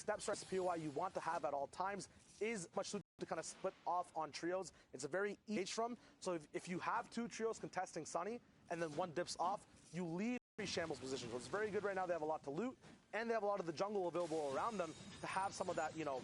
steps right POI you want to have at all times is much to kind of split off on trios. It's a very easy from. So if you have two trios contesting Sunny and then one dips off, you leave shambles position. So it's very good right now. They have a lot to loot and they have a lot of the jungle available around them to have some of that, you know,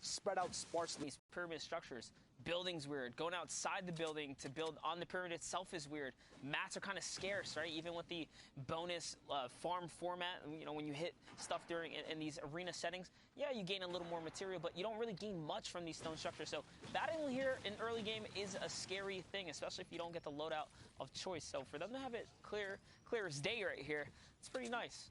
spread out sparsely. These pyramid structures, building's weird. Going outside the building to build on the pyramid itself is weird. Mats are kind of scarce, right? Even with the bonus farm format, you know, when you hit stuff during in these arena settings, yeah, you gain a little more material, but you don't really gain much from these stone structures. So battling here in early game is a scary thing, especially if you don't get the loadout of choice. So for them to have it clear as day right here, it's pretty nice.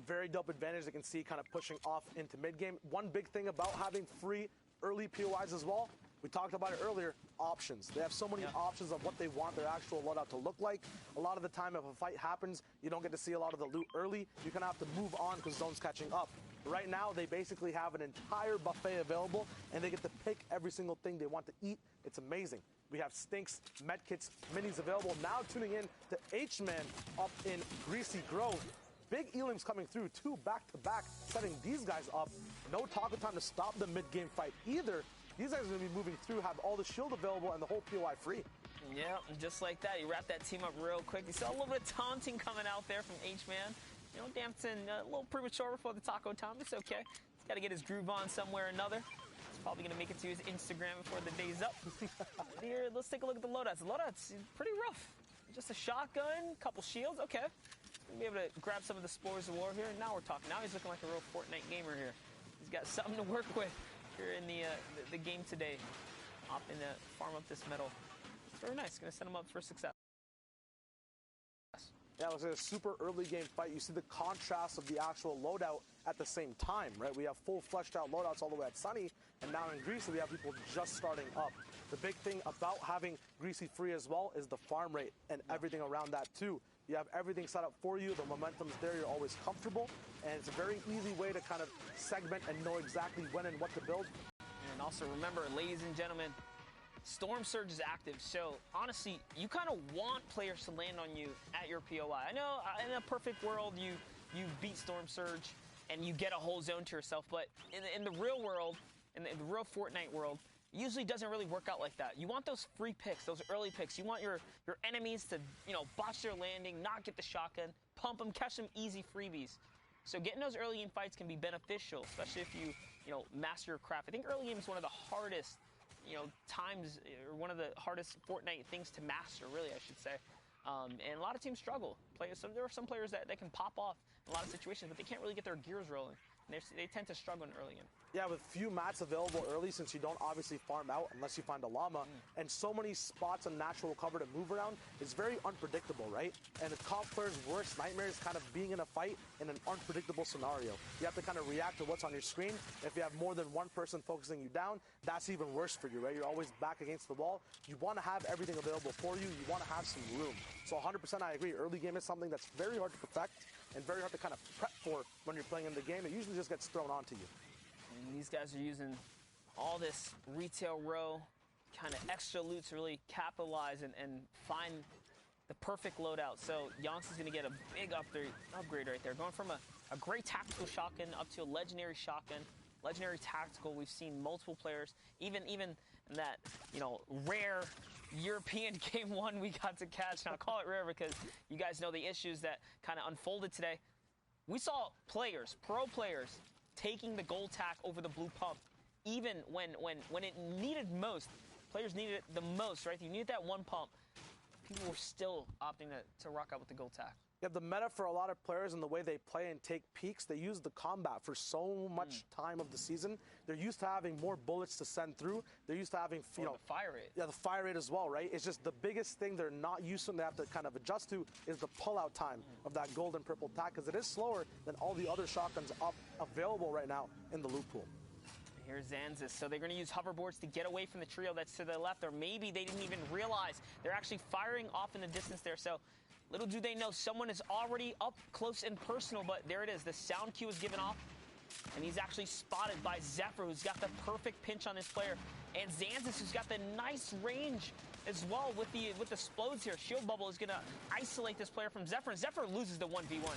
Very dope advantage. They can see kind of pushing off into mid game. One big thing about having free early POIs as well, we talked about it earlier, options. They have so many options of what they want their actual loadout to look like. A lot of the time if a fight happens, you don't get to see a lot of the loot early. You kind of have to move on because zone's catching up. Right now, they basically have an entire buffet available and they get to pick every single thing they want to eat. It's amazing. We have stinks, medkits, minis available. Now tuning in to H-Man up in Greasy Grove. Big elims coming through, two back-to-back, setting these guys up. No taco time to stop the mid-game fight either. These guys are going to be moving through, have all the shield available and the whole POI free. Yeah, just like that. You wrap that team up real quick. You saw a little bit of taunting coming out there from H-Man. You know, Dampton a little premature before the taco time. It's okay. He's got to get his groove on somewhere or another. He's probably going to make it to his Instagram before the day's up. Here, let's take a look at the loadouts. The loadout's pretty rough. Just a shotgun, couple shields. Okay. We'll be able to grab some of the spores of war here. And now we're talking. Now he's looking like a real Fortnite gamer here. He's got something to work with here in the game today. Opting to farm up this metal. It's very nice. Going to set him up for success. Yeah, it was a super early game fight. You see the contrast of the actual loadout at the same time, right? We have full fleshed out loadouts all the way at Sunny, and now in Greasy we have people just starting up. The big thing about having Greasy free as well is the farm rate and everything around that too. You have everything set up for you. The momentum's there. You're always comfortable. And it's a very easy way to kind of segment and know exactly when and what to build. And also remember, ladies and gentlemen, Storm Surge is active. So honestly, you kind of want players to land on you at your POI. I know in a perfect world, you beat Storm Surge and you get a whole zone to yourself. But in the real world, in the real Fortnite world, usually doesn't really work out like that. You want those free picks, those early picks. You want your enemies to, you know, botch their landing, not get the shotgun, pump them, catch them easy freebies. So getting those early game fights can be beneficial, especially if you know, master your craft. I think early game is one of the hardest, you know, times, or one of the hardest Fortnite things to master, really, I should say. And a lot of teams struggle. There are some players that can pop off in a lot of situations, but they can't really get their gears rolling. And they tend to struggle in early game. Yeah, with few mats available early, since you don't obviously farm out unless you find a llama, and so many spots and natural cover to move around, it's very unpredictable, right? And the top player's worst nightmare is kind of being in a fight in an unpredictable scenario. You have to kind of react to what's on your screen. If you have more than one person focusing you down, that's even worse for you, right? You're always back against the wall. You want to have everything available for you. You want to have some room. So 100% I agree. Early game is something that's very hard to perfect and very hard to kind of prep for when you're playing in the game. It usually just gets thrown onto you. And these guys are using all this retail row, kind of extra loot to really capitalize and find the perfect loadout. So Yonks is going to get a big upgrade right there. Going from a great tactical shotgun up to a legendary shotgun, legendary tactical. We've seen multiple players, even in that, you know, rare European game one we got to catch. Now, I call it rare because you guys know the issues that kind of unfolded today. We saw players, pro players, taking the gold tack over the blue pump, even when it needed most. Players needed it the most, right? You needed that one pump. People were still opting to rock out with the gold tack. Yeah, the meta for a lot of players and the way they play and take peaks, they use the combat for so much time of the season. They're used to having more bullets to send through. They're used to having, you know, the fire rate. Yeah, the fire rate as well, right? It's just the biggest thing they're not used to and they have to kind of adjust to is the pull-out time of that gold and purple tack, because it is slower than all the other shotguns available right now in the loot pool. Here's Zanzis. So they're going to use hoverboards to get away from the trio that's to the left, or maybe they didn't even realize they're actually firing off in the distance there. So little do they know, someone is already up close and personal, but there it is. The sound cue is given off, and he's actually spotted by Zephyr, who's got the perfect pinch on this player, and Zanzis, who's got the nice range as well with the explodes here. Shield Bubble is going to isolate this player from Zephyr, and Zephyr loses the 1v1.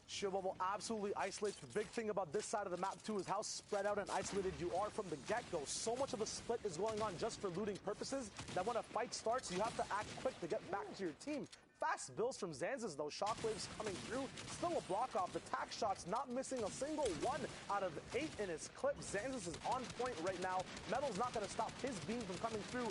Shield Bubble absolutely isolates. The big thing about this side of the map, too, is how spread out and isolated you are from the get-go. So much of a split is going on just for looting purposes that when a fight starts, you have to act quick to get back to your team. Fast builds from Zanzas, though. Shockwaves coming through. Still a block off. The tack shots not missing a single one out of 8 in his clip. Zanzas is on point right now. Metal's not going to stop his beam from coming through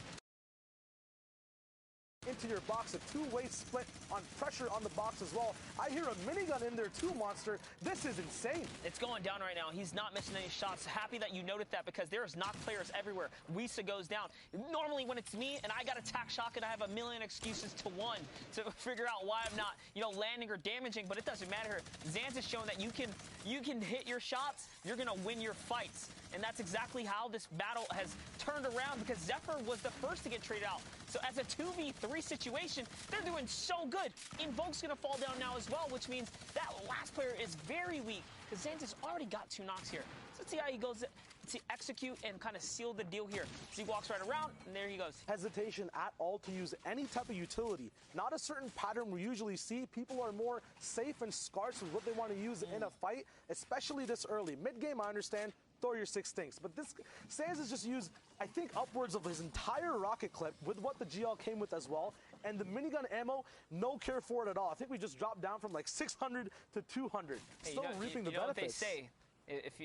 into your box. A two-way split on pressure on the box as well. I hear a minigun in there too, Monster. This is insane. It's going down right now. He's not missing any shots. Happy that you noted that because there's knock players everywhere. Wisa goes down. Normally when it's me and I got a tack shotgun, I have a million excuses to figure out why I'm not, landing or damaging, but it doesn't matter. Zanz has shown that you can hit your shots, you're gonna win your fights. And that's exactly how this battle has turned around because Zephyr was the first to get traded out. So as a 2v3 situation, they're doing so good. Invoke's going to fall down now as well, which means that last player is very weak because Zanz's already got 2 knocks here. So let's see how he goes to execute and kind of seal the deal here. So he walks right around, and there he goes. Hesitation at all to use any type of utility. Not a certain pattern we usually see. People are more safe and scarce with what they want to use in a fight, especially this early. Mid-game, I understand. Throw your 6 stinks. But this, Sans has just used, I think, upwards of his entire rocket clip with what the GL came with as well. And the minigun ammo, no care for it at all. I think we just dropped down from like 600 to 200. Hey, Still reaping the benefits. You know what they say. If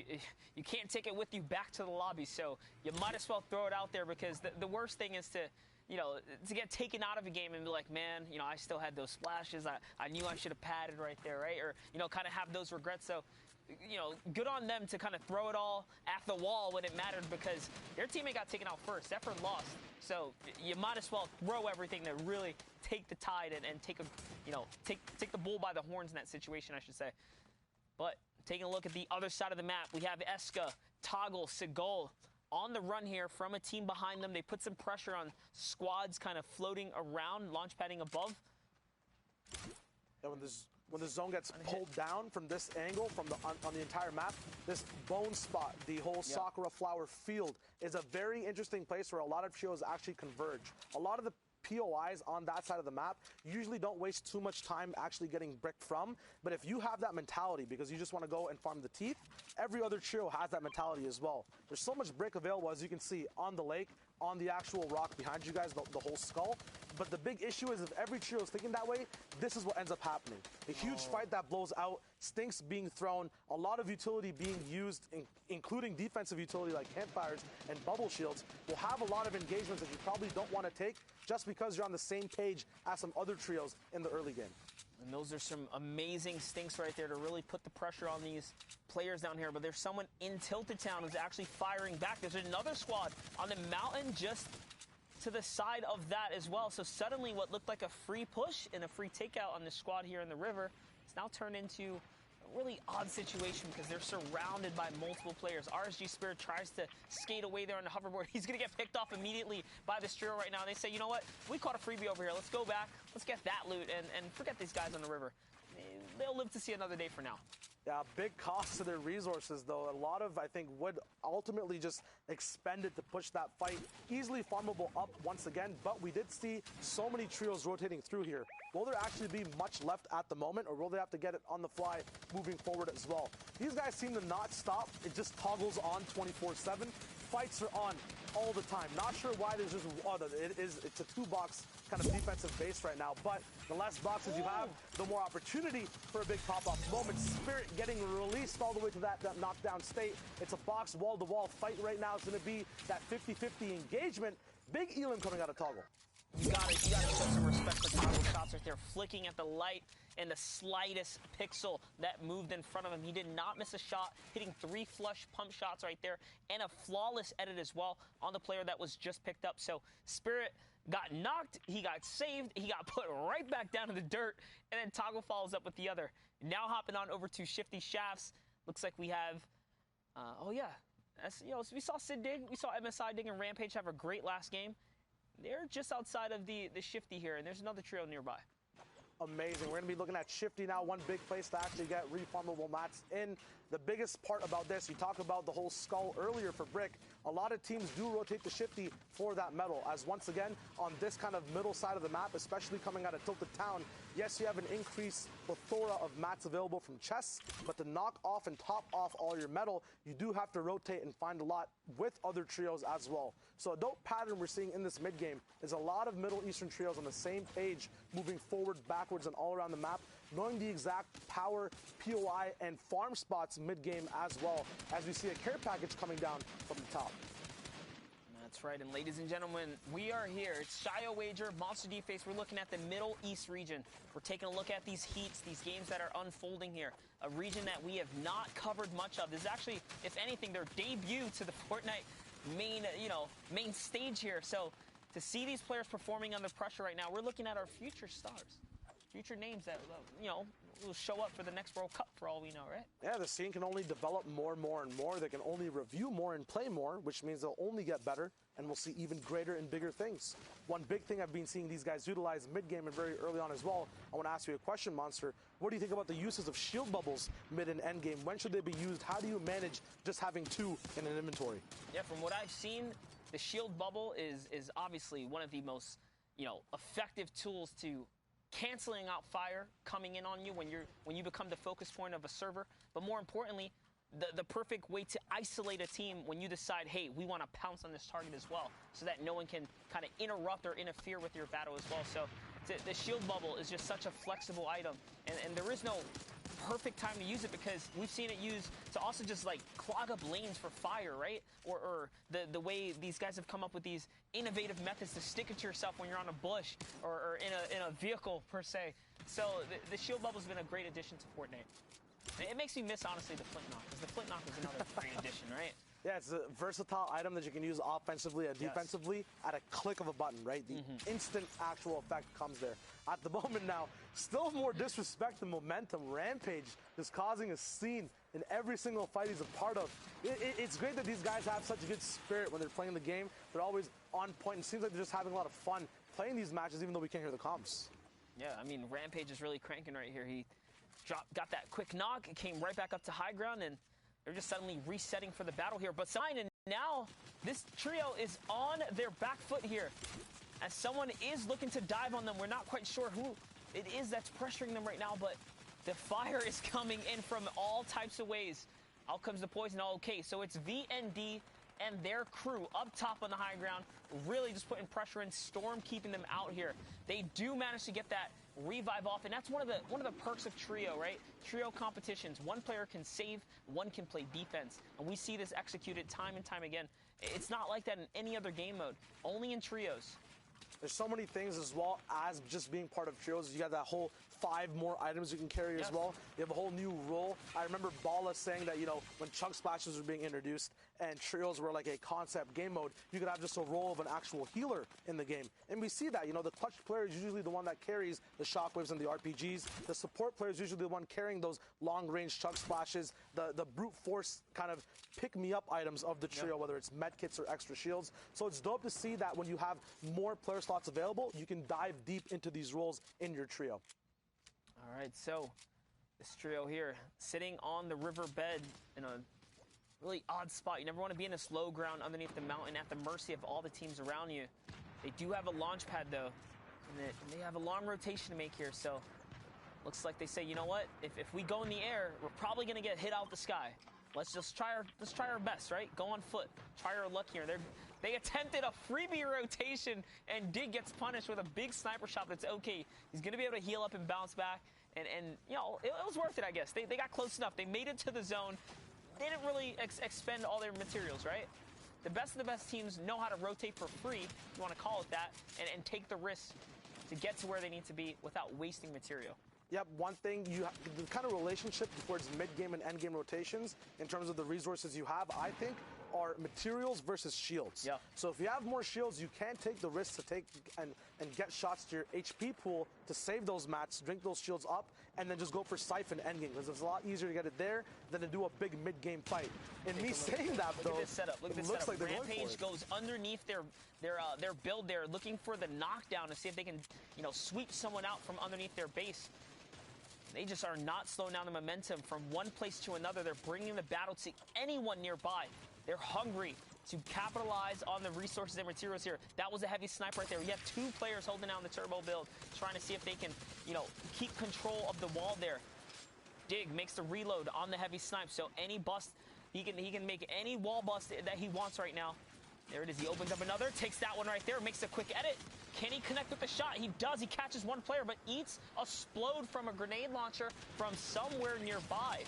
you can't take it with you back to the lobby, so you might as well throw it out there because the worst thing is to get taken out of a game and be like, man, I still had those splashes. I knew I should have padded right there, right? Or, kind of have those regrets. So, good on them to kind of throw it all at the wall when it mattered because their teammate got taken out first. Zephyr lost. So you might as well throw everything to really take the tide and take take the bull by the horns in that situation, I should say. But taking a look at the other side of the map, we have Eska, Toggle, Sigol on the run here from a team behind them. They put some pressure on squads kind of floating around, launch padding above. And when the zone gets pulled down from this angle, on the entire map, this bone spot, the whole Sakura flower field, is a very interesting place where a lot of trios actually converge. A lot of the POIs on that side of the map usually don't waste too much time actually getting bricked from, but if you have that mentality because you just want to go and farm the teeth, every other trio has that mentality as well. There's so much brick available, as you can see, on the lake, on the actual rock behind you guys, the whole skull. But the big issue is if every trio is thinking that way, this is what ends up happening. A huge fight that blows out, stinks being thrown, a lot of utility being used, including defensive utility like campfires and bubble shields, will have a lot of engagements that you probably don't want to take just because you're on the same page as some other trios in the early game. And those are some amazing stinks right there to really put the pressure on these players down here. But there's someone in Tilted Town who's actually firing back. There's another squad on the mountain just to the side of that as well. So suddenly what looked like a free push and a free takeout on this squad here in the river, it's now turned into a really odd situation because they're surrounded by multiple players. RSG Spirit tries to skate away there on the hoverboard. He's going to get picked off immediately by this trio right now. They say, you know what? We caught a freebie over here. Let's go back. Let's get that loot and forget these guys on the river. They'll live to see another day for now. Yeah, big cost to their resources, though. A lot of, I think, would ultimately just expended to push that fight. Easily farmable up once again, but we did see so many trios rotating through here. Will there actually be much left at the moment, or will they have to get it on the fly moving forward as well? These guys seem to not stop. It just toggles on 24/7. Fights are on all the time. Not sure why there's just it's a 2-box kind of defensive base right now, but the less boxes you have, the more opportunity for a big pop-off moment. Spirit getting released all the way to that knockdown state. It's a box wall-to-wall fight right now. It's going to be that 50-50 engagement. Big Elim coming out of Toggle. You gotta show some respect for Toggle shots right there, flicking at the light and the slightest pixel that moved in front of him. He did not miss a shot, hitting 3 flush pump shots right there, and a flawless edit as well on the player that was just picked up. So Spirit got knocked, he got saved, he got put right back down in the dirt, and then Toggle follows up with the other. Now hopping on over to Shifty Shafts. Looks like we have, we saw Sid dig, we saw MSI dig, and Rampage have a great last game. They're just outside of the Shifty here, and there's another trio nearby. Amazing. We're going to be looking at Shifty now. One big place to actually get refarmable mats in. The biggest part about this, you talked about the whole skull earlier for Brick. A lot of teams do rotate the shifty for that metal, as once again, on this kind of middle side of the map, especially coming out of Tilted Town, yes, you have an increased plethora of mats available from chests, but to knock off and top off all your metal, you do have to rotate and find a lot with other trios as well. So a dope pattern we're seeing in this mid game is a lot of Middle Eastern trios on the same page, moving forward, backwards, and all around the map, knowing the exact power, POI, and farm spots mid-game as well, as we see a care package coming down from the top. That's right, and ladies and gentlemen, we are here. It's Shio Wager, Monster D-Face. We're looking at the Middle East region. We're taking a look at these heats, these games that are unfolding here. A region that we have not covered much of. This is actually, if anything, their debut to the Fortnite main stage here. So to see these players performing under pressure right now, we're looking at our future stars. Future names that, will show up for the next World Cup for all we know, right? Yeah, the scene can only develop more and more and more. They can only review more and play more, which means they'll only get better, and we'll see even greater and bigger things. One big thing I've been seeing these guys utilize mid-game and very early on as well, I want to ask you a question, Monster. What do you think about the uses of shield bubbles mid and end game? When should they be used? How do you manage just having two in an inventory? Yeah, from what I've seen, the shield bubble is obviously one of the most, effective tools to canceling out fire coming in on you when you become the focus point of a server, but more importantly, the perfect way to isolate a team when you decide, hey, we want to pounce on this target as well, so that no one can kind of interrupt or interfere with your battle as well. So the shield bubble is just such a flexible item, and there is no perfect time to use it, because we've seen it used to also just like clog up lanes for fire, right? Or the way these guys have come up with these innovative methods to stick it to yourself when you're on a bush or in a vehicle per se. So the shield bubble has been a great addition to Fortnite. It makes me miss, honestly, the flint knock, because the flint knock is another great addition, right? Yeah, it's a versatile item that you can use offensively and defensively at a click of a button, right? The instant actual effect comes there. At the moment now, still more disrespect and momentum. Rampage is causing a scene in every single fight he's a part of. It's great that these guys have such a good spirit when they're playing the game. They're always on point. It seems like they're just having a lot of fun playing these matches, even though we can't hear the comms. Yeah, I mean, Rampage is really cranking right here. He got that quick knock, it came right back up to high ground, and they're just suddenly resetting for the battle here. But and now this trio is on their back foot here, as someone is looking to dive on them. We're not quite sure who it is that's pressuring them right now, but the fire is coming in from all types of ways. Out comes the poison. Okay, so it's VND and their crew up top on the high ground, really just putting pressure in. Storm keeping them out here. They do manage to get that revive off, and that's one of the perks of trio, right? Trio competitions. One player can save, one can play defense, and we see this executed time and time again. It's not like that in any other game mode, only in trios. There's so many things as well as just being part of trios. You got that whole 5 more items you can carry as well. You have a whole new role. I remember Bala saying that, when chunk splashes were being introduced and trios were like a concept game mode, you could have just a role of an actual healer in the game. And we see that, the clutch player is usually the one that carries the shockwaves and the RPGs. The support player is usually the one carrying those long-range chunk splashes, the brute force kind of pick-me-up items of the trio, whether it's medkits or extra shields. So it's dope to see that when you have more player slots available, you can dive deep into these roles in your trio. All right, so this trio here, sitting on the riverbed in a really odd spot. You never want to be in this low ground underneath the mountain at the mercy of all the teams around you. They do have a launch pad, though, and they have a long rotation to make here, so looks like they say, you know what, if we go in the air, we're probably going to get hit out the sky. Let's try our best, right? Go on foot. Try our luck here. They attempted a freebie rotation, and Dig gets punished with a big sniper shot that's okay. He's going to be able to heal up and bounce back. And it was worth it, I guess. They got close enough. They made it to the zone. They didn't really expend all their materials, right? The best of the best teams know how to rotate for free, if you want to call it that, and take the risk to get to where they need to be without wasting material. Yep, one thing, the kind of relationship towards mid-game and end-game rotations in terms of the resources you have, I think, are materials versus shields. Yeah. So if you have more shields, you can take the risk to take and get shots to your HP pool to save those mats, drink those shields up, and then just go for siphon endgame, because it's a lot easier to get it there than to do a big mid-game fight. And me saying that, though, look at this setup. Look at this setup. Like Rampage goes underneath their build there, looking for the knockdown to see if they can, sweep someone out from underneath their base. They just are not slowing down the momentum from one place to another. They're bringing the battle to anyone nearby. They're hungry to capitalize on the resources and materials here. That was a heavy snipe right there. You have 2 players holding down the turbo build, trying to see if they can, you know, keep control of the wall there. Dig makes the reload on the heavy snipe, so any bust, he can make any wall bust that he wants right now. There it is. He opens up another, takes that one right there, makes a quick edit. Can he connect with the shot? He does. He catches one player, but eats a explode from a grenade launcher from somewhere nearby.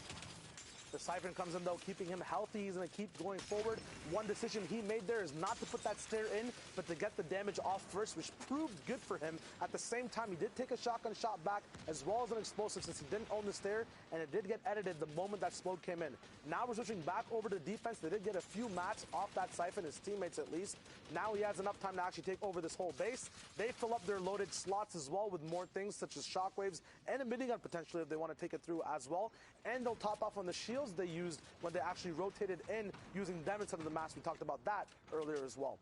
The Siphon comes in, though, keeping him healthy. He's going to keep going forward. One decision he made there is not to put that stair in, but to get the damage off first, which proved good for him. At the same time, he did take a shotgun shot back, as well as an explosive, since he didn't own the stair, and it did get edited the moment that explode came in. Now we're switching back over to defense. They did get a few mats off that Siphon, his teammates at least. Now he has enough time to actually take over this whole base. They fill up their loaded slots as well with more things, such as shockwaves and a minigun potentially if they want to take it through as well. And they'll top off on the shields they used when they actually rotated in using them instead of the mask. We talked about that earlier as well.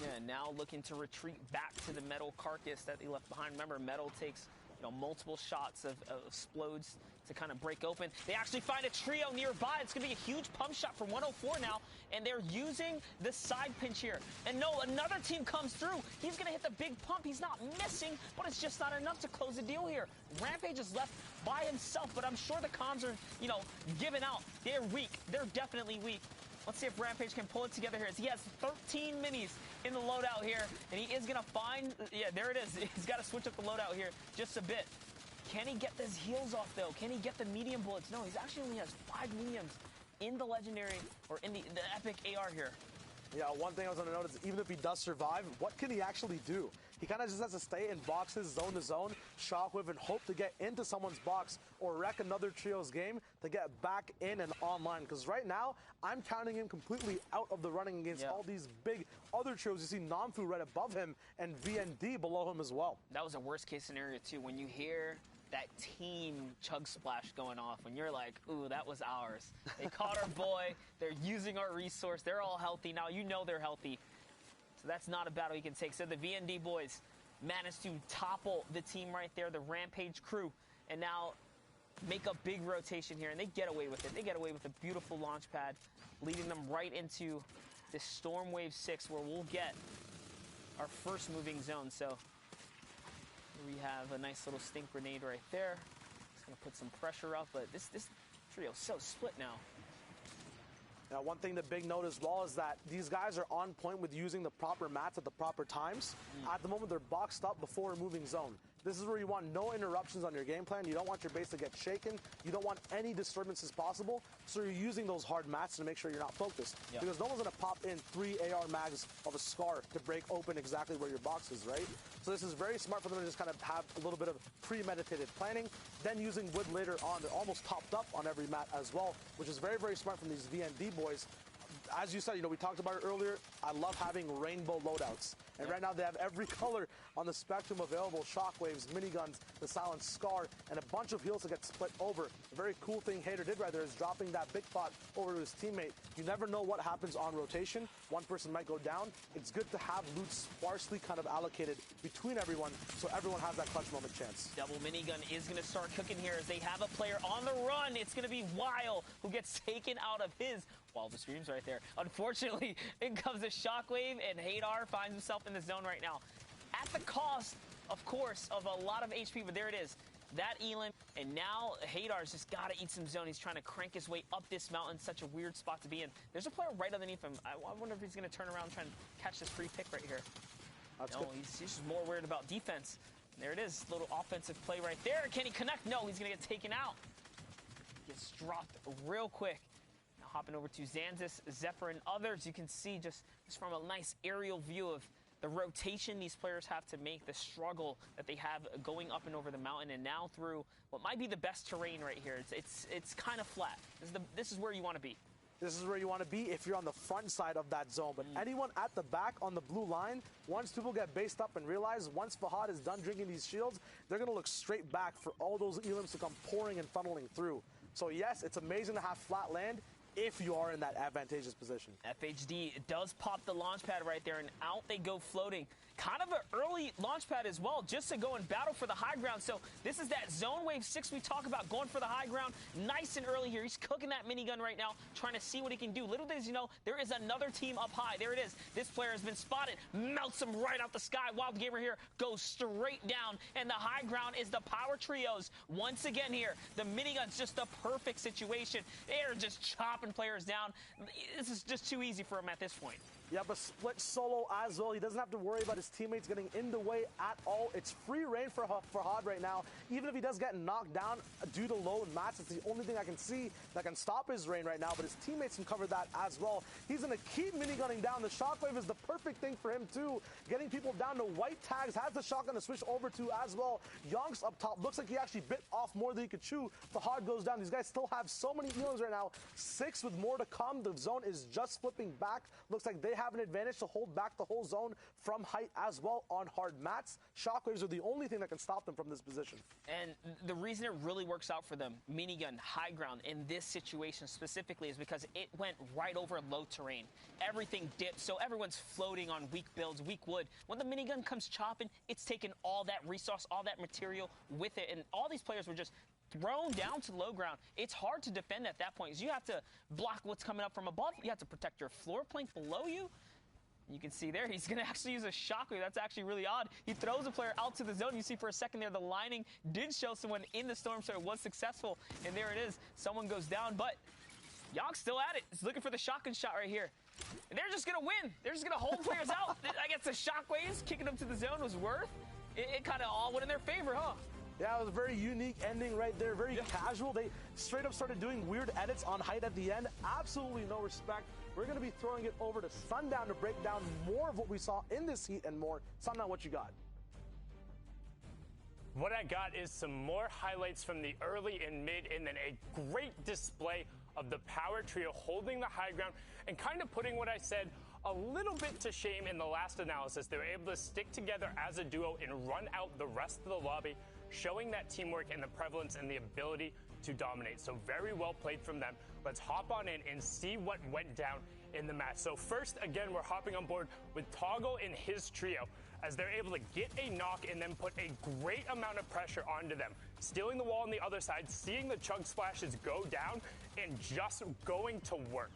Yeah, now looking to retreat back to the metal carcass that they left behind. Remember, metal takes, you know, multiple shots of explodes to kind of break open. They actually find a trio nearby. It's going to be a huge pump shot from 104 now, and they're using the side pinch here. And no, another team comes through. He's going to hit the big pump. He's not missing, but it's just not enough to close the deal here. Rampage is left by himself, but I'm sure the comms are, you know, giving out. They're weak. They're definitely weak. Let's see if Rampage can pull it together here. He has 13 minis in the loadout here, and he is going to find, yeah, there it is. He's got to switch up the loadout here just a bit. Can he get his heals off, though? Can he get the medium bullets? No, he actually only has 5 mediums in the legendary, or in the epic AR here. Yeah, one thing I was going to notice, even if he does survive, what can he actually do? He kind of just has to stay in boxes, zone to zone, shockwave, and hope to get into someone's box or wreck another trio's game to get back in and online. Because right now, I'm counting him completely out of the running against all these big other trios. You see Namfu right above him and VND below him as well. That was a worst-case scenario, too. When you hear that team chug splash going off, when you're like, ooh, that was ours. They caught our boy. They're using our resource. They're all healthy. Now you know they're healthy. So that's not a battle he can take. So the VND boys managed to topple the team right there, the Rampage crew, and now make a big rotation here, and they get away with it. They get away with a beautiful launch pad, leading them right into this Storm Wave 6, where we'll get our first moving zone. So we have a nice little stink grenade right there. It's going to put some pressure up, but this trio is so split now. Now, one thing to big note as well is that these guys are on point with using the proper mats at the proper times. At the moment, they're boxed up before a moving zone. This is where you want no interruptions on your game plan. You don't want your base to get shaken. You don't want any disturbances possible. So you're using those hard mats to make sure you're not focused. Because no one's going to pop in 3 AR mags of a SCAR to break open exactly where your box is, right? So this is very smart for them to just kind of have a little bit of premeditated planning. Then using wood later on. They're almost topped up on every mat as well, which is very, very smart from these VND boys. As you said, you know, we talked about it earlier, I love having rainbow loadouts. And right now they have every color on the spectrum available. Shockwaves, miniguns, the silent SCAR, and a bunch of heals to get split over. A very cool thing Hater did right there is dropping that big pot over to his teammate. You never know what happens on rotation. One person might go down. It's good to have loot sparsely kind of allocated between everyone so everyone has that clutch moment chance. Double minigun is going to start cooking here as they have a player on the run. It's going to be Weil who gets taken out of his wildest dreams right there. Unfortunately, in comes a shockwave, and Hadar finds himself in the zone right now. At the cost, of course, of a lot of HP, but there it is. That Elam, and now Hadar's just got to eat some zone. He's trying to crank his way up this mountain. Such a weird spot to be in. There's a player right underneath him. I wonder if he's going to turn around and try and catch this free pick right here. No, he's just more worried about defense. And there it is, little offensive play right there. Can he connect? No, he's going to get taken out. Gets dropped real quick. Now hopping over to Zanzis, Zephyr, and others. You can see just from a nice aerial view of the rotation these players have to make, the struggle that they have going up and over the mountain, and now through what might be the best terrain right here. It's kind of flat. This is where you want to be. This is where you want to be if you're on the front side of that zone. But anyone at the back on the blue line, once people get based up and realize once Fahad is done drinking these shields, they're going to look straight back for all those elims to come pouring and funneling through. So yes, it's amazing to have flat land. if you are in that advantageous position. FHD does pop the launch pad right there, and out they go floating. Kind of an early launch pad as well, just to go and battle for the high ground. So this is that zone wave 6 we talk about, going for the high ground nice and early here. He's cooking that minigun right now, trying to see what he can do. Little does you know, there is another team up high. There it is. This player has been spotted, melts him right out the sky. Wild Gamer here goes straight down, and the high ground is the power trios. Once again here, the minigun's just the perfect situation. They're just chopping players down. This is just too easy for him at this point. Yeah, but split solo as well. He doesn't have to worry about his teammates getting in the way at all. It's free reign for Hod right now. Even if he does get knocked down due to low mats, it's the only thing I can see that can stop his reign right now, but his teammates can cover that as well. He's going to keep minigunning down. The shockwave is the perfect thing for him too. Getting people down to white tags, has the shotgun to switch over to as well. Yonks up top. Looks like he actually bit off more than he could chew. The Hod goes down. These guys still have so many eons right now. 6 with more to come. The zone is just flipping back. Looks like they have an advantage to hold back the whole zone from height as well on hard mats. Shockwaves are the only thing that can stop them from this position. And the reason it really works out for them, minigun, high ground, in this situation specifically, is because it went right over low terrain. Everything dipped, so everyone's floating on weak builds, weak wood. When the minigun comes chopping, it's taking all that resource, all that material with it, and all these players were just thrown down to low ground. It's hard to defend at that point, because you have to block what's coming up from above. You have to protect your floor plank below you. You can see there, he's going to actually use a shockwave. That's actually really odd. He throws a player out to the zone. You see for a second there, the lining did show someone in the storm, so it was successful. And there it is. Someone goes down, but Yonk's still at it. He's looking for the shotgun shot right here. And they're just going to win. They're just going to hold players out. I guess the shockwaves kicking them to the zone was worth. It kind of all went in their favor, huh? Yeah, it was a very unique ending right there. Very casual. They straight up started doing weird edits on height at the end. Absolutely no respect. We're going to be throwing it over to Sundown to break down more of what we saw in this heat and more. Sundown, what you got? What I got is some more highlights from the early and mid, and then a great display of the power trio holding the high ground and kind of putting what I said a little bit to shame in the last analysis. They were able to stick together as a duo and run out the rest of the lobby, showing that teamwork and the prevalence and the ability to dominate. So very well played from them. Let's hop on in and see what went down in the match. So first, again, we're hopping on board with Toggle and his trio, as they're able to get a knock and then put a great amount of pressure onto them, stealing the wall on the other side, seeing the chug splashes go down, and just going to work.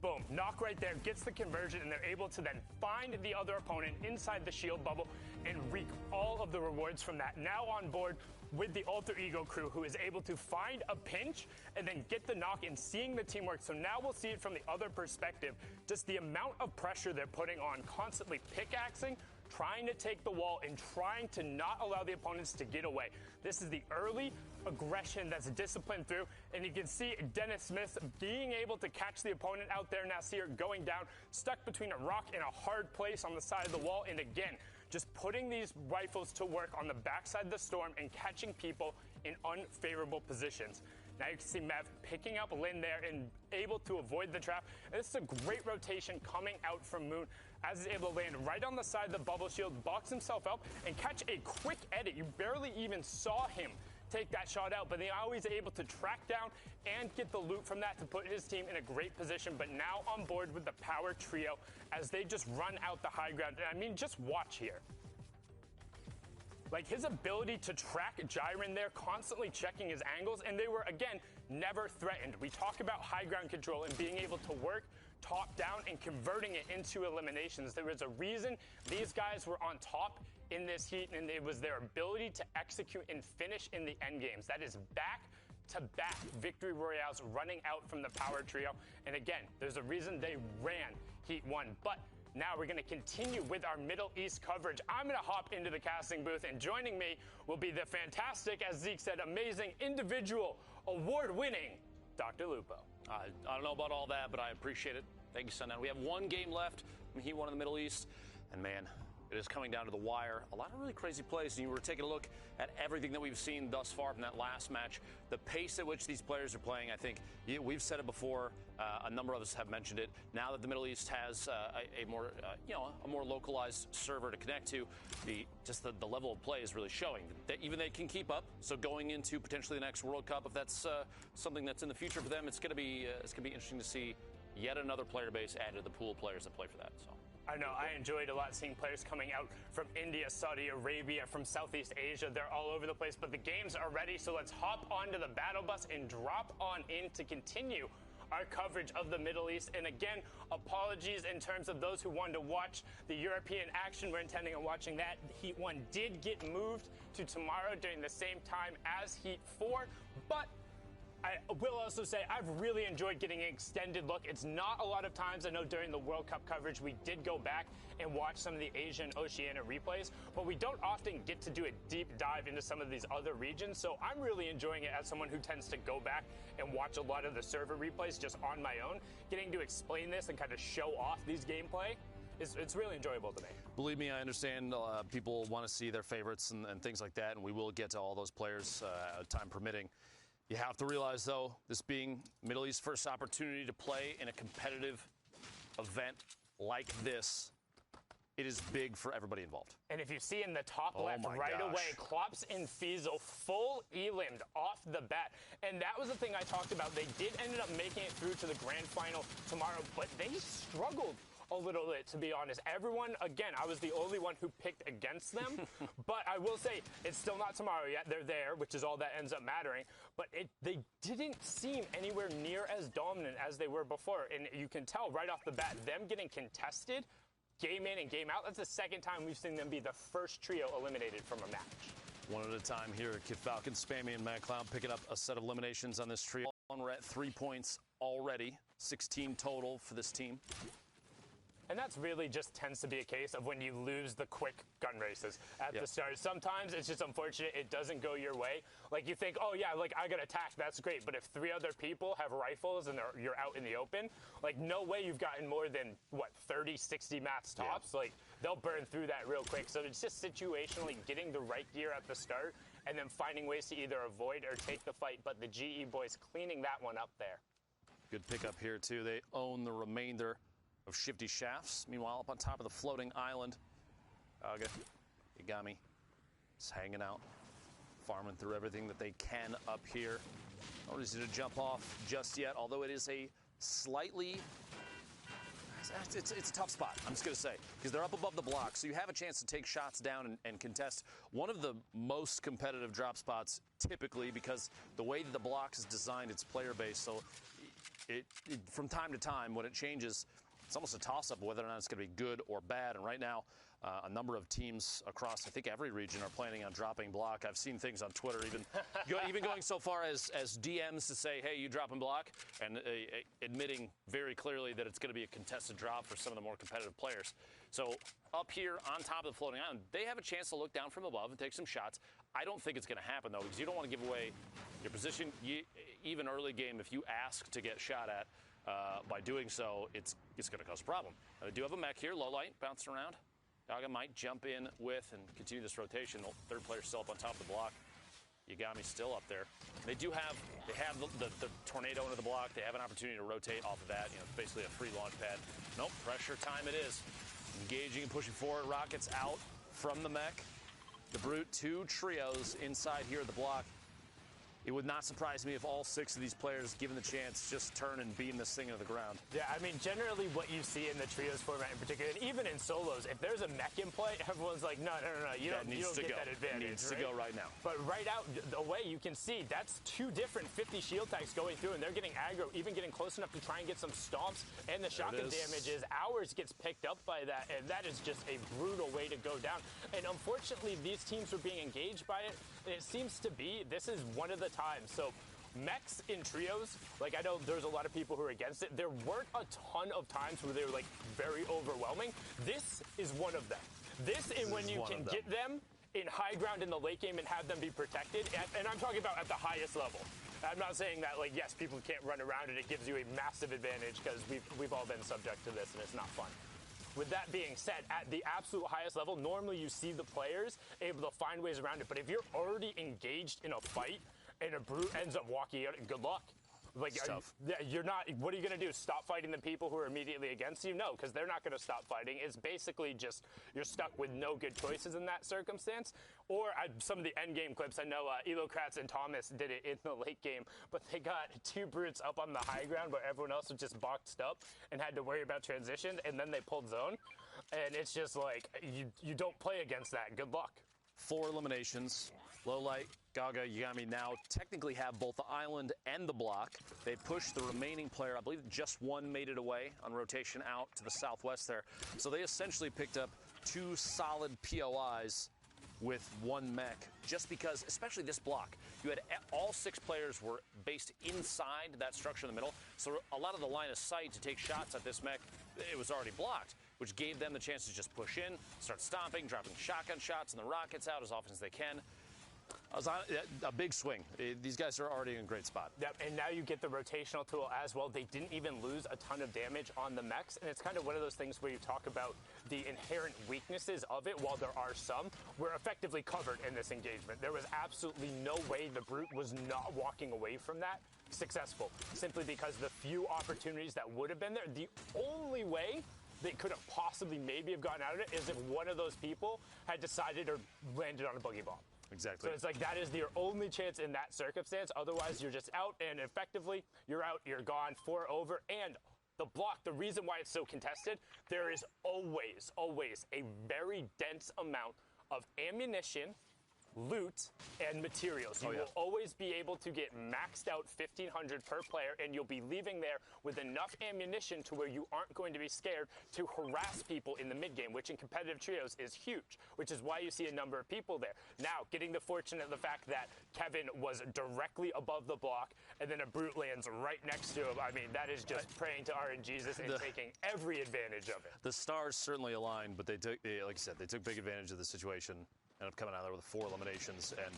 Boom, knock right there, gets the conversion, and they're able to then find the other opponent inside the shield bubble and reap all of the rewards from that. Now on board with the Alter Ego crew, who is able to find a pinch and then get the knock and seeing the teamwork. So now we'll see it from the other perspective, just the amount of pressure they're putting on, constantly pickaxing, trying to take the wall, and trying to not allow the opponents to get away. This is the early aggression that's disciplined through, and you can see Dennis Smith being able to catch the opponent out there. Now see her going down, stuck between a rock and a hard place on the side of the wall, and again, just putting these rifles to work on the backside of the storm and catching people in unfavorable positions. Now you can see Mev picking up Lynn there and able to avoid the trap. And this is a great rotation coming out from Moon, as he's able to land right on the side of the bubble shield, box himself up, and catch a quick edit. You barely even saw him take that shot out, but they are always able to track down and get the loot from that to put his team in a great position. But now on board with the power trio as they just run out the high ground. And I mean, just watch here. Like his ability to track Jiren there, constantly checking his angles, and they were, again, never threatened. We talk about high ground control and being able to work top down and converting it into eliminations. There was a reason these guys were on top in this heat, and it was their ability to execute and finish in the end games. That is back-to-back victory royales running out from the power trio. And again, there's a reason they ran Heat 1. But now we're going to continue with our Middle East coverage. I'm going to hop into the casting booth, and joining me will be the fantastic, as Zeke said, amazing, individual, award-winning Dr. Lupo. I don't know about all that, but I appreciate it. Thank you, Sundown. We have one game left from Heat 1 in the Middle East, and man, It is coming down to the wire. A lot of really crazy plays. And you were taking a look at everything that we've seen thus far from that last match. The pace at which these players are playing, I think, we've said it before. A number of us have mentioned it. Now that the Middle East has a more localized server to connect to, the level of play is really showing that even they can keep up. So going into potentially the next World Cup, if that's something that's in the future for them, it's going to be interesting to see yet another player base added to the pool of players that play for that. So. I know, I enjoyed a lot seeing players coming out from India, Saudi Arabia, from Southeast Asia. They're all over the place, but the games are ready, so let's hop onto the battle bus and drop on in to continue our coverage of the Middle East. And again, apologies in terms of those who wanted to watch the European action. We're intending on watching that. Heat 1 did get moved to tomorrow during the same time as Heat 4, but I will also say I've really enjoyed getting an extended look. It's not a lot of times. I know during the World Cup coverage we did go back and watch some of the Asian Oceania replays, but we don't often get to do a deep dive into some of these other regions. So I'm really enjoying it as someone who tends to go back and watch a lot of the server replays just on my own. Getting to explain this and kind of show off these gameplay, it's really enjoyable to me. Believe me, I understand people want to see their favorites and things like that, and we will get to all those players, time permitting. You have to realize, though, this being Middle East's first opportunity to play in a competitive event like this, it is big for everybody involved. And if you see in the top left right away, Klops and Fiesel full elimed off the bat. And that was the thing I talked about. They did end up making it through to the grand final tomorrow, but they struggled a little bit, to be honest. Everyone, again, I was the only one who picked against them, but I will say it's still not tomorrow yet. They're there, which is all that ends up mattering, but they didn't seem anywhere near as dominant as they were before, and you can tell right off the bat, them getting contested game in and game out, that's the second time we've seen them be the first trio eliminated from a match. One at a time here. Kid Falcon, Spammy, and Mad Clown picking up a set of eliminations on this trio. We're at 3 points already, 16 total for this team. And that's really just tends to be a case of when you lose the quick gun races at the start. Sometimes it's just unfortunate it doesn't go your way. Like you think, oh yeah, like I got attacked, that's great. But if 3 other people have rifles and you're out in the open, like no way you've gotten more than, what, 30, 60 mats tops? Yeah. Like they'll burn through that real quick. So it's just situationally getting the right gear at the start and then finding ways to either avoid or take the fight. But the GE boys cleaning that one up there. Good pickup here too. They own the remainder of Shifty Shafts. Meanwhile, up on top of the floating island, Aga, Igami is hanging out, farming through everything that they can up here. Not easy to jump off just yet, although it is a slightly, it's a tough spot, I'm just going to say, because they're up above the block, so you have a chance to take shots down and contest one of the most competitive drop spots typically, because the way that the block is designed, it's player based, so it from time to time when it changes, it's almost a toss-up whether or not it's going to be good or bad. And right now, a number of teams across, I think, every region are planning on dropping block. I've seen things on Twitter, even going so far as DMs to say, hey, you dropping block, and admitting very clearly that it's going to be a contested drop for some of the more competitive players. So up here on top of the floating island, they have a chance to look down from above and take some shots. I don't think it's going to happen, though, because you don't want to give away your position. Even early game, if you ask to get shot at, by doing so, it's going to cause a problem. They do have a mech here, low light, bouncing around. Yaga might jump in with and continue this rotation. The third player still up on top of the block. Yagami's still up there. They have the tornado into the block. They have an opportunity to rotate off of that. You know, it's basically a free launch pad. Nope, pressure time it is. Engaging and pushing forward. Rockets out from the mech. The Brute, 2 trios inside here at the block. It would not surprise me if all 6 of these players, given the chance, just turn and beam this thing into the ground. Yeah, I mean, generally what you see in the trios format in particular, and even in solos, if there's a mech in play, everyone's like, no, you don't get that advantage. Needs to go right now. But right out away, you can see that's 2 different 50 shield tags going through, and they're getting aggro, even getting close enough to try and get some stomps, and the shotgun damages. Ours gets picked up by that, and that is just a brutal way to go down. And unfortunately, these teams are being engaged by it, and it seems to be, this is one of the times. So mechs in trios, like I know there's a lot of people who are against it. There weren't a ton of times where they were like very overwhelming. This is one of them. This is when you can get them in high ground in the late game and have them be protected. And I'm talking about at the highest level. I'm not saying that, like, yes, people can't run around and it gives you a massive advantage, because we've all been subject to this and it's not fun. with that being said, at the absolute highest level, normally you see the players able to find ways around it. But if you're already engaged in a fight and a brute ends up walking out, good luck. Like, you're not, what are you going to do? Stop fighting the people who are immediately against you? No, because they're not going to stop fighting. It's basically just, you're stuck with no good choices in that circumstance. Or some of the end game clips, I know Elocrats and Thomas did it in the late game, but they got 2 brutes up on the high ground where everyone else was just boxed up and had to worry about transition, and then they pulled zone. And it's just like, you don't play against that. Good luck. 4 eliminations. Low light, Gaga, Yagami now technically have both the island and the block. They pushed the remaining player. I believe just one made it away on rotation out to the southwest there. So they essentially picked up 2 solid POIs with 1 mech, just because, especially this block, you had all 6 players were based inside that structure in the middle. So a lot of the line of sight to take shots at this mech, it was already blocked, which gave them the chance to just push in, start stomping, dropping shotgun shots and the rockets out as often as they can. A big swing. These guys are already in a great spot. Yep, and now you get the rotational tool as well. They didn't even lose a ton of damage on the mechs, and it's kind of one of those things where you talk about the inherent weaknesses of it. While there are some, we're effectively covered in this engagement. There was absolutely no way the brute was not walking away from that successful, simply because the few opportunities that would have been there, the only way they could have possibly maybe have gotten out of it is if one of those people had decided or landed on a boogie bomb. Exactly. So it's like that is your only chance in that circumstance. Otherwise, you're just out, and effectively, you're out, you're gone, 4 over. And the block, the reason why it's so contested, there is always a very dense amount of ammunition, loot, and materials. You will always be able to get maxed out 1,500 per player, and you'll be leaving there with enough ammunition to where you aren't going to be scared to harass people in the mid-game, which in competitive trios is huge, which is why you see a number of people there. Now, getting the fortune of the fact that Kevin was directly above the block, and then a brute lands right next to him, I mean, that is just praying to RNGesus and taking every advantage of it. The stars certainly aligned, but they took, like I said, they took big advantage of the situation. Ended up coming out there with 4 eliminations and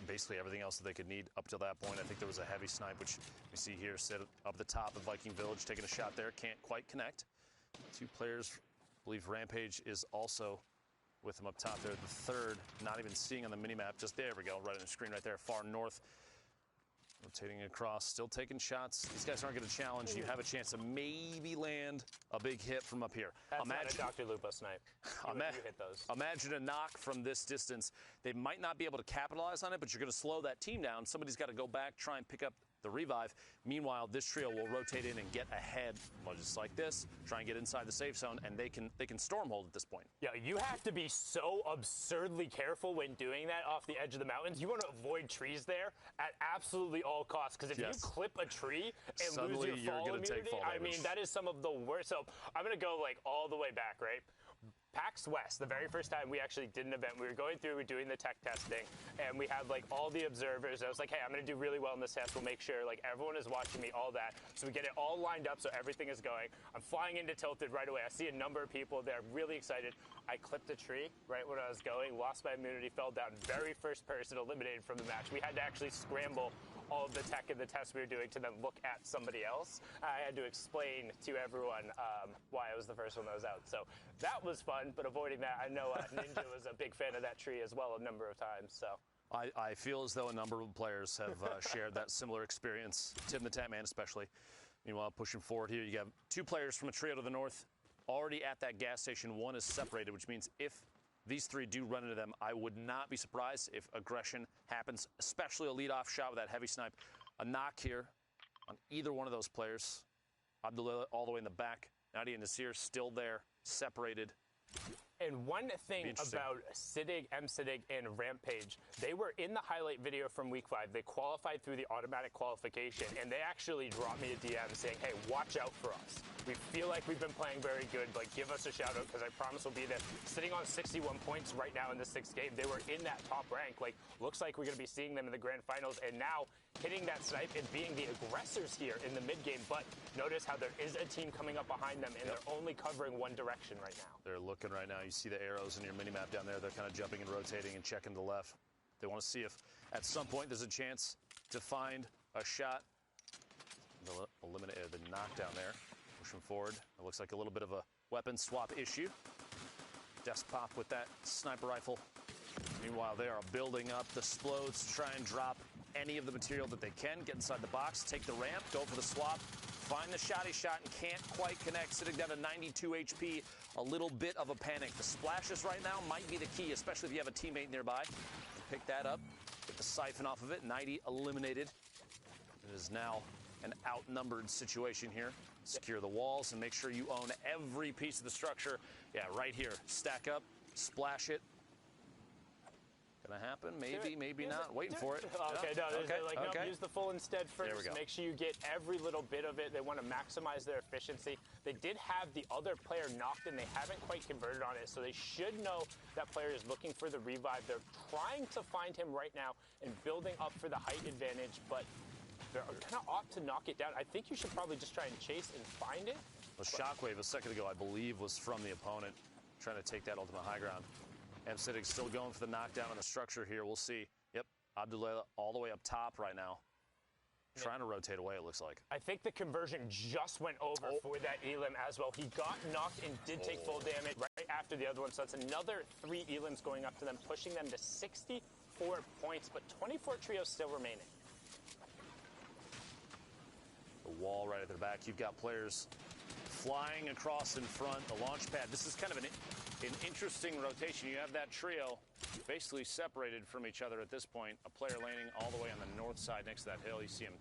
basically everything else that they could need up to that point. I think there was a heavy snipe, which we see here, sit up the top of Viking Village, taking a shot there. Can't quite connect. 2 players, I believe Rampage is also with him up top there. The 3rd, not even seeing on the minimap. Just there we go, right on the screen right there, far north. Rotating across, still taking shots. These guys aren't going to challenge. You have a chance to maybe land a big hit from up here. That's not a Dr. Lupo snipe. You hit those. Imagine a knock from this distance. They might not be able to capitalize on it, but you're going to slow that team down. Somebody's got to go back, try and pick up the revive. Meanwhile, this trio will rotate in and get ahead, well, just like this, try and get inside the safe zone, and they can stormhold at this point. Yeah, you have to be so absurdly careful when doing that off the edge of the mountains. You want to avoid trees there at absolutely all costs, because if you clip a tree and suddenly lose your fall immunity, I mean, that is some of the worst. So I'm going to go like all the way back, right? PAX West, the very first time we actually did an event, we were going through, we were doing the tech testing, and we had like all the observers. I was like, hey, I'm going to do really well in this test. We'll make sure like everyone is watching me, all that. So we get it all lined up so everything is going. I'm flying into Tilted right away. I see a number of people there, really excited. I clipped a tree right when I was going, lost my immunity, fell down. Very first person eliminated from the match. We had to actually scramble all of the tech and the tests we were doing to then look at somebody else. I had to explain to everyone why I was the first one that was out. So that was fun, but avoiding that, I know Ninja was a big fan of that tree as well a number of times. So I feel as though a number of players have shared that similar experience, Tim the Tatman especially. Meanwhile, pushing forward here, you have 2 players from a trio to the north already at that gas station. 1 is separated, which means if these 3 do run into them, I would not be surprised if aggression happens, especially a lead-off shot with that heavy snipe. A knock here on either one of those players. Abdullah all the way in the back. Nadia and Nasir still there, separated. And one thing about Siddig, M-Siddig, and Rampage, they were in the highlight video from Week 5. They qualified through the automatic qualification, and they actually dropped me a DM saying, hey, watch out for us. We feel like we've been playing very good. Like, give us a shout-out, because I promise we'll be there. Sitting on 61 points right now in the 6th game. They were in that top rank. Like, looks like we're going to be seeing them in the grand finals. And now, hitting that snipe and being the aggressors here in the mid-game. But notice how there is a team coming up behind them, and they're only covering one direction right now. They're looking right now. You see the arrows in your mini-map down there. They're kind of jumping and rotating and checking to the left. They want to see if at some point there's a chance to find a shot. They'll eliminate the knockdown there. Pushing forward. It looks like a little bit of a weapon swap issue. Despop with that sniper rifle. Meanwhile, they are building up the explodes to try and drop any of the material that they can. Get inside the box, take the ramp, go for the swap, find the shotty shot, and can't quite connect. Sitting down to 92 HP, a little bit of a panic. The splashes right now might be the key, especially if you have a teammate nearby. Pick that up, get the siphon off of it. 90 eliminated. It is now an outnumbered situation here. Secure the walls and make sure you own every piece of the structure. Yeah, right here. Stack up, splash it. Gonna happen? Maybe, maybe not. Waiting for it. Okay, no, no, use the full instead first. There we go. Make sure you get every little bit of it. They want to maximize their efficiency. They did have the other player knocked and they haven't quite converted on it, so they should know that player is looking for the revive. They're trying to find him right now and building up for the height advantage, but they're kind of opt to knock it down. I think you should probably just try and chase and find it. The shockwave a second ago, I believe, was from the opponent trying to take that ultimate high ground. Acidic still going for the knockdown on the structure here. We'll see. Yep, Abdullah all the way up top right now. Trying to rotate away, it looks like. I think the conversion just went over for that Elim as well. He got knocked and did take full damage right after the other one. So that's another 3 Elims going up to them, pushing them to 64 points, but 24 trios still remaining. The wall right at their back. You've got players flying across in front. The launch pad. This is kind of an interesting rotation. You have that trio basically separated from each other at this point. A player landing all the way on the north side next to that hill. You see him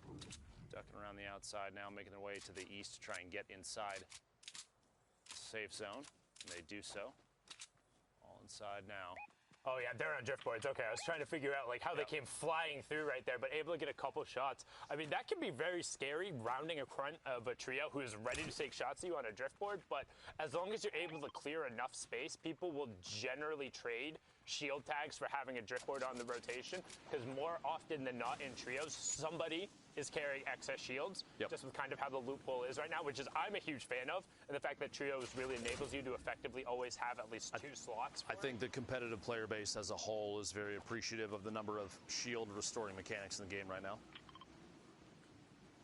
ducking around the outside now, making their way to the east to try and get inside the safe zone. And they do so. All inside now. Oh, yeah, they're on drift boards. Okay, I was trying to figure out like how they came flying through right there, but able to get a couple shots. I mean, that can be very scary, rounding in front of a trio who is ready to take shots at you on a drift board, but as long as you're able to clear enough space, people will generally trade shield tags for having a drift board on the rotation, because more often than not in trios, somebody is carrying excess shields, just with kind of how the loophole is right now, which is I'm a huge fan of, and the fact that trios really enables you to effectively always have at least 2 slots. I think the competitive player base as a whole is very appreciative of the number of shield restoring mechanics in the game right now.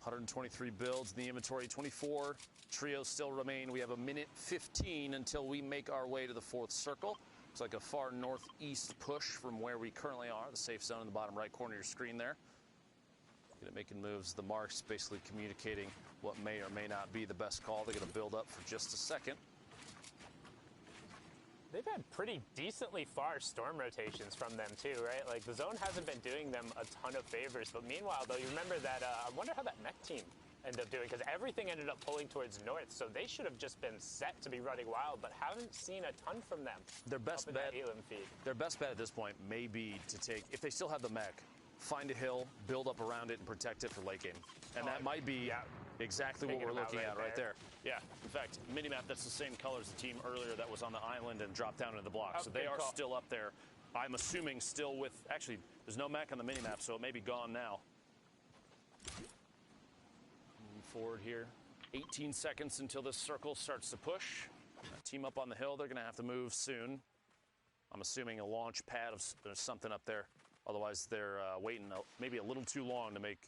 123 builds in the inventory, 24 trios still remain. We have a minute 15 until we make our way to the 4th circle. Looks like a far northeast push from where we currently are, the safe zone in the bottom right corner of your screen there. Good at making moves. The marks basically communicating what may or may not be the best call. They're going to build up for just a second. They've had pretty decently far storm rotations from them too, right? Like the zone hasn't been doing them a ton of favors, but meanwhile though, you remember that, I wonder how that mech team ended up doing, because everything ended up pulling towards north, so they should have just been set to be running wild, but haven't seen a ton from them. Their best bet, their best bet at this point may be to take, if they still have the mech, find a hill, build up around it, and protect it for late game. And that might be exactly what we're looking at right there. Yeah, in fact, minimap, that's the same color as the team earlier that was on the island and dropped down into the block. So they are still up there. I'm assuming still with, actually, there's no mech on the minimap, so it may be gone now. Moving forward here. 18 seconds until this circle starts to push. Team up on the hill, they're going to have to move soon. I'm assuming a launch pad of there's something up there. Otherwise, they're waiting maybe a little too long to make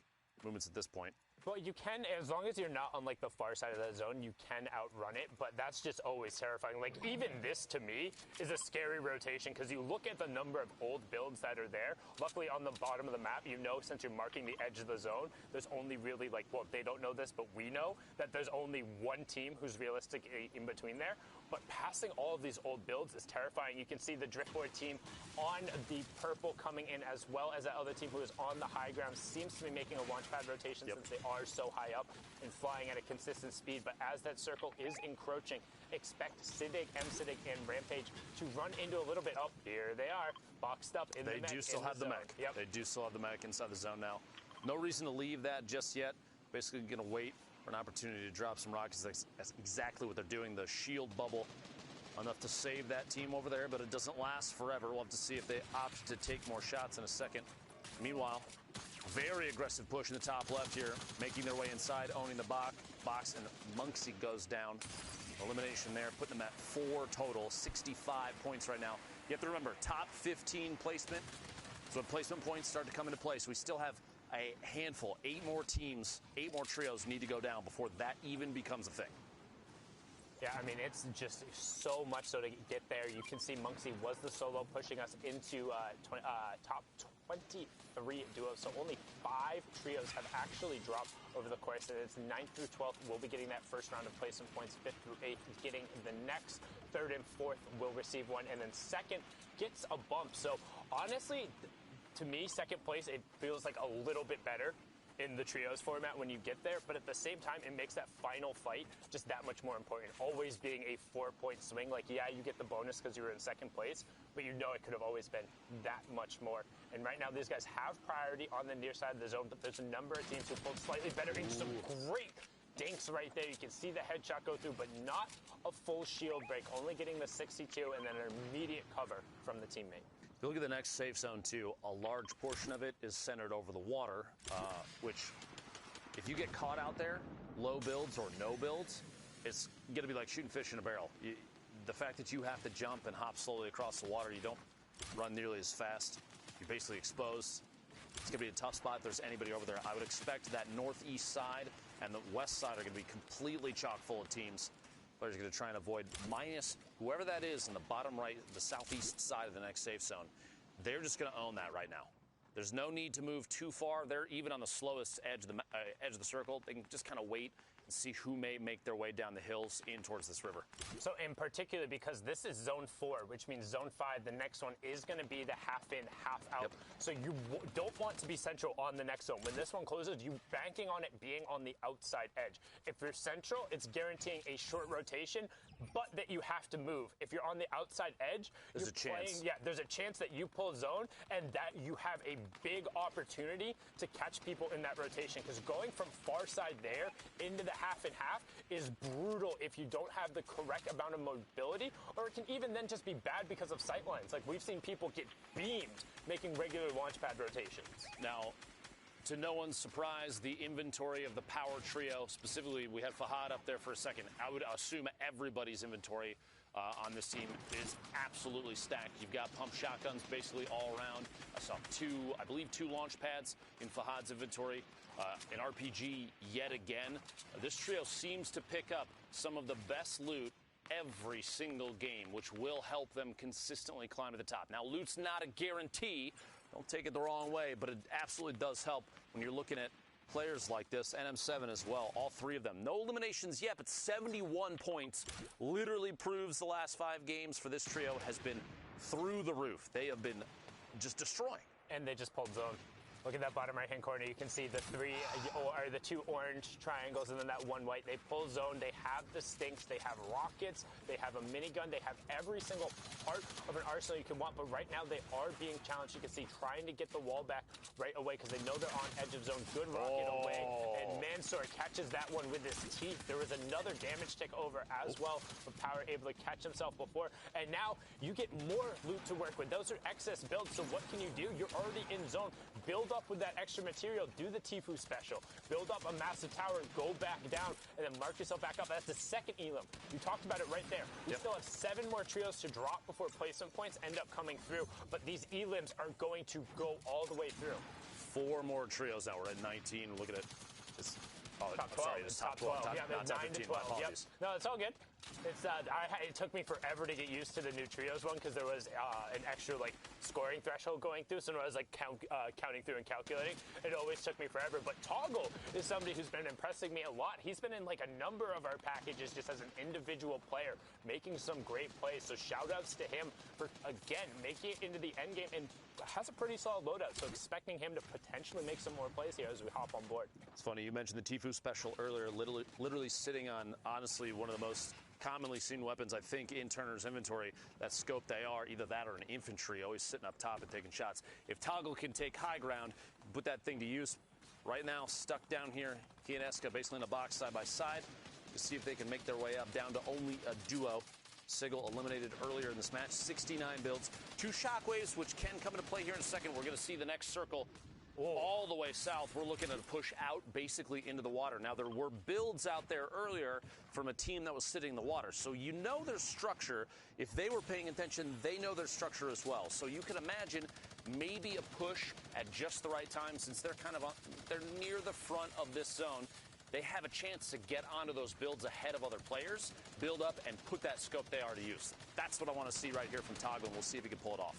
movements at this point. Well, you can, as long as you're not on like the far side of that zone, you can outrun it, but that's just always terrifying. Like even this to me is a scary rotation, because you look at the number of old builds that are there. Luckily on the bottom of the map, you know, since you're marking the edge of the zone, there's only really like, well, they don't know this, but we know that there's only one team who's realistically in between there. But passing all of these old builds is terrifying. You can see the driftboard team on the purple coming in, as well as that other team who is on the high ground seems to be making a launch pad rotation since they are so high up and flying at a consistent speed. But as that circle is encroaching, expect Siddig, M-Siddig, and Rampage to run into a little bit. Oh, here they are, boxed up in the mech. They do still have the mech. They do still have the mech inside the zone now. No reason to leave that just yet. Basically going to wait for an opportunity to drop some rockets. That's exactly what they're doing. The shield bubble, enough to save that team over there, but it doesn't last forever. We'll have to see if they opt to take more shots in a second. Meanwhile, very aggressive push in the top left here, making their way inside, owning the box, and Monksy goes down. Elimination there, putting them at 4 total, 65 points right now. You have to remember, top 15 placement. So when placement points start to come into place, we still have a handful, 8 more teams, 8 more trios need to go down before that even becomes a thing. Yeah, I mean, it's just so much so to get there. You can see Monksy was the solo pushing us into top 23 duos, so only 5 trios have actually dropped over the course, and it's 9th through 12th. We'll be getting that first round of placement points. 5th through 8th getting the next. 3rd and 4th will receive one, and then 2nd gets a bump. So honestly, to me, 2nd place, it feels like a little bit better in the trios format when you get there, but at the same time, it makes that final fight just that much more important. Always being a 4-point swing, like, yeah, you get the bonus because you were in 2nd place, but you know it could have always been that much more. And right now, these guys have priority on the near side of the zone, but there's a number of teams who pulled slightly better into some great dinks right there. You can see the headshot go through, but not a full shield break, only getting the 62 and then an immediate cover from the teammate. If you look at the next safe zone, too, a large portion of it is centered over the water, which, if you get caught out there, low builds or no builds, it's going to be like shooting fish in a barrel. The fact that you have to jump and hop slowly across the water, you don't run nearly as fast. You're basically exposed. It's going to be a tough spot if there's anybody over there. I would expect that northeast side and the west side are going to be completely chock full of teams. Players are going to try and avoid minus whoever that is in the bottom right, the southeast side of the next safe zone. They're just going to own that right now. There's no need to move too far. They're even on the slowest edge of the circle. They can just kind of wait and see who may make their way down the hills in towards this river. So in particular, because this is zone 4, which means zone 5, the next one is going to be the half in, half out. Yep. So you don't want to be central on the next zone. When this one closes, you're banking on it being on the outside edge. If you're central, it's guaranteeing a short rotation, but that you have to move. If you're on the outside edge, there's a chance. Yeah, there's a chance that you pull zone and that you have a big opportunity to catch people in that rotation. Because going from far side there into the half and half is brutal if you don't have the correct amount of mobility, or it can even then just be bad because of sightlines. Like, we've seen people get beamed making regular launch pad rotations. Now, to no one's surprise, the inventory of the power trio, specifically, we had Fahad up there for a second. I would assume everybody's inventory on this team is absolutely stacked. You've got pump shotguns basically all around. I saw I believe two launch pads in Fahad's inventory. An RPG yet again. This trio seems to pick up some of the best loot every single game, which will help them consistently climb to the top. Now, loot's not a guarantee. Don't take it the wrong way, but it absolutely does help when you're looking at players like this, NM7 as well, all 3 of them. No eliminations yet, but 71 points literally proves the last 5 games for this trio has been through the roof. They have been just destroying. And they just pulled zone. Look at that bottom right-hand corner. You can see the 2 orange triangles and then that 1 white. They pull zone. They have the stinks. They have rockets. They have a minigun. They have every single part of an arsenal you can want. But right now they are being challenged. You can see trying to get the wall back right away because they know they're on edge of zone. Good rocket away. And Mansour catches that one with his teeth. There was another damage tick over as well. But Power able to catch himself before. And now you get more loot to work with. Those are excess builds. So what can you do? You're already in zone. Build up with that extra material, do the Tfue special, build up a massive tower, go back down, and then mark yourself back up. That's the second elim. You talked about it right there. We still have 7 more trios to drop before placement points end up coming through, but these elims are going to go all the way through. 4 more trios now. We're at 19. Look at it. Top 12. Sorry, it's top 12. Yeah, not top 9 to 15. 12. Yep. No, it's all good. It's it took me forever to get used to the new trios one because there was an extra scoring threshold going through, so when I was counting through and calculating, it always took me forever. But Toggle is somebody who's been impressing me a lot. He's been in a number of our packages just as an individual player, making some great plays. So shout outs to him for again making it into the end game and has a pretty solid loadout. So expecting him to potentially make some more plays here as we hop on board. It's funny you mentioned the Tfue special earlier. Literally sitting on honestly one of the most commonly seen weapons, I think, in Turner's inventory. That scope they are, either that or an infantry, always sitting up top and taking shots. If Toggle can take high ground, put that thing to use. Right now, stuck down here, he and Eska basically in a box side by side to see if they can make their way up down to only a duo. Sigil eliminated earlier in this match. 69 builds. 2 shockwaves, which can come into play here in a second. We're going to see the next circle all the way south. We're looking at a push out basically into the water. Now, there were builds out there earlier from a team that was sitting in the water. So you know their structure. If they were paying attention, they know their structure as well. So you can imagine maybe a push at just the right time since they're they're near the front of this zone. they have a chance to get onto those builds ahead of other players, build up, and put that scope they are to use. That's what I want to see right here from Toggle, and we'll see if he can pull it off.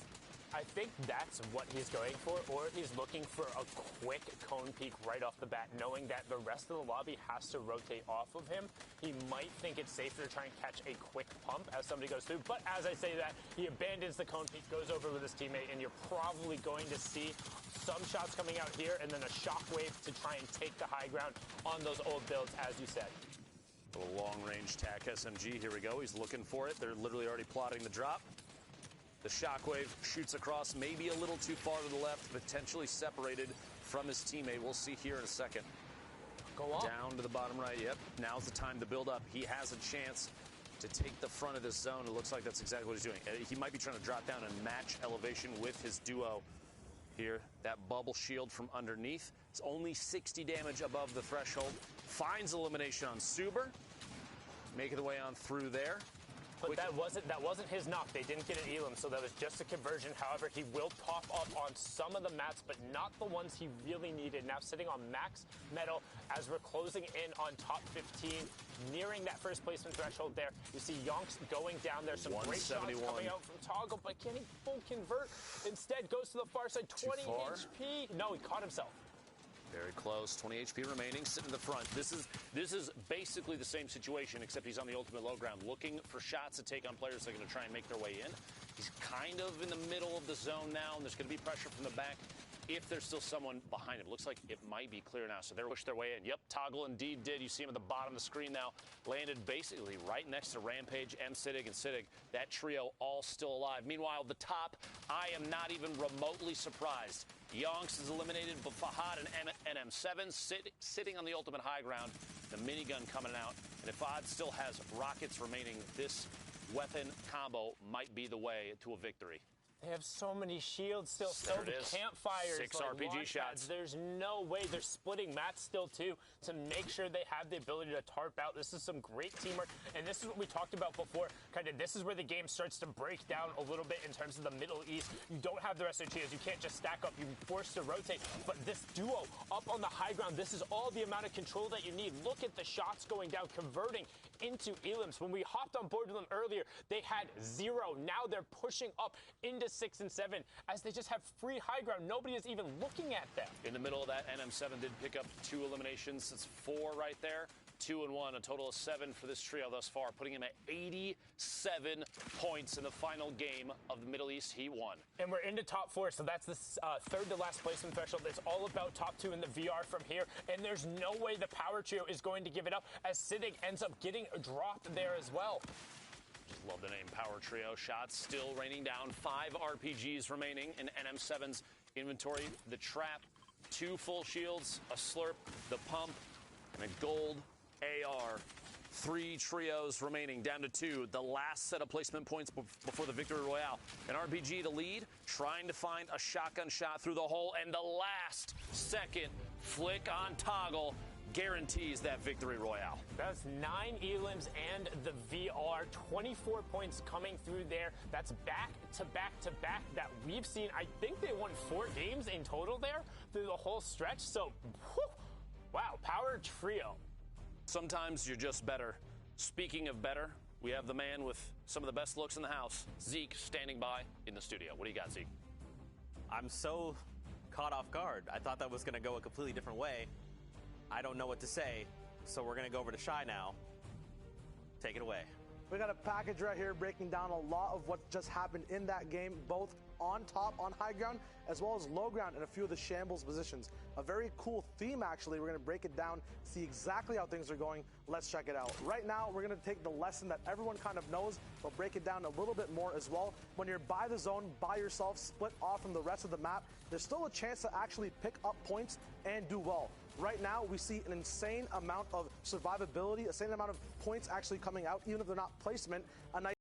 I think that's what he's going for, or he's looking for a quick cone peek right off the bat, knowing that the rest of the lobby has to rotate off of him. He might think it's safer to try and catch a quick pump as somebody goes through, but as I say that, he abandons the cone peek, goes over with his teammate, and you're probably going to see some shots coming out here, and then a shockwave to try and take the high ground on those old builds, as you said. A little long-range tack SMG, here we go, he's looking for it. They're literally already plotting the drop. The shockwave shoots across, maybe a little too far to the left, potentially separated from his teammate. We'll see here in a second. Go on. Down to the bottom right, yep. Now's the time to build up. He has a chance to take the front of this zone. It looks like that's exactly what he's doing. He might be trying to drop down and match elevation with his duo here. That bubble shield from underneath. It's only 60 damage above the threshold. Finds elimination on Suber. Making the way on through there. But that wasn't his knock. They didn't get an Elam, so that was just a conversion. However, he will pop up on some of the mats, but not the ones he really needed. Now sitting on max metal as we're closing in on top 15, nearing that first placement threshold there. You see Yonks going down there. Some great shots coming out from Toggle, but can he full convert? Instead, goes to the far side. 20 HP. No, he caught himself. Very close, 20 HP remaining, sitting in the front. This is basically the same situation, except he's on the ultimate low ground, looking for shots to take on players that are going to try and make their way in. He's kind of in the middle of the zone now, and there's going to be pressure from the back if there's still someone behind him. Looks like it might be clear now, so they're pushed their way in. Yep, Toggle indeed did. You see him at the bottom of the screen now, landed basically right next to Rampage, Siddig, and Siddig. That trio all still alive. Meanwhile, the top, I am not even remotely surprised. Yonks is eliminated, but Fahad and NM7 sitting on the ultimate high ground. The minigun coming out, and if Fahad still has rockets remaining, this weapon combo might be the way to a victory. They have so many shields still, so many campfires, 6 RPG shots. There's no way. They're splitting mats still, too, to make sure they have the ability to tarp out. This is some great teamwork, and this is what we talked about before. Kind of, this is where the game starts to break down a little bit in terms of the Middle East. You don't have the rest of the tiers. You can't just stack up. You're forced to rotate. But this duo up on the high ground, this is all the amount of control that you need. Look at the shots going down, converting into Elims. When we hopped on board with them earlier, they had 0. Now they're pushing up into 6 and 7 as they just have free high ground. Nobody is even looking at them. In the middle of that, NM7 did pick up 2 eliminations. It's 4 right there. 2 and 1, a total of 7 for this trio thus far, putting him at 87 points in the final game of the Middle East. He won. And we're into top 4, so that's the third to last placement threshold. It's all about top 2 in the VR from here, and there's no way the power trio is going to give it up as Siddig ends up getting dropped there as well. Love the name Power Trio. Shots still raining down. 5 RPGs remaining in NM7's inventory. The trap, 2 full shields, a slurp, the pump, and a gold AR. 3 trios remaining, down to 2. The last set of placement points before the Victory Royale. An RPG to lead, trying to find a shotgun shot through the hole, and the last second flick on Toggle guarantees that Victory Royale. That's 9 elims and the VR. 24 points coming through there. That's back to back to back that we've seen. I think they won 4 games in total there through the whole stretch. So, whew, wow, Power Trio. Sometimes you're just better. Speaking of better, we have the man with some of the best looks in the house, Zeke, standing by in the studio. What do you got, Zeke? I'm so caught off guard. I thought that was going to go a completely different way. I don't know what to say, so we're going to go over to Shy now. Take it away. We got a package right here breaking down a lot of what just happened in that game, both on top, on high ground, as well as low ground in a few of the shambles positions. A very cool theme, actually. We're going to break it down, see exactly how things are going. Let's check it out. Right now, we're going to take the lesson that everyone kind of knows, but break it down a little bit more as well. When you're by the zone, by yourself, split off from the rest of the map, there's still a chance to actually pick up points and do well. Right now, we see an insane amount of survivability, a insane amount of points actually coming out, even if they're not placement. A nice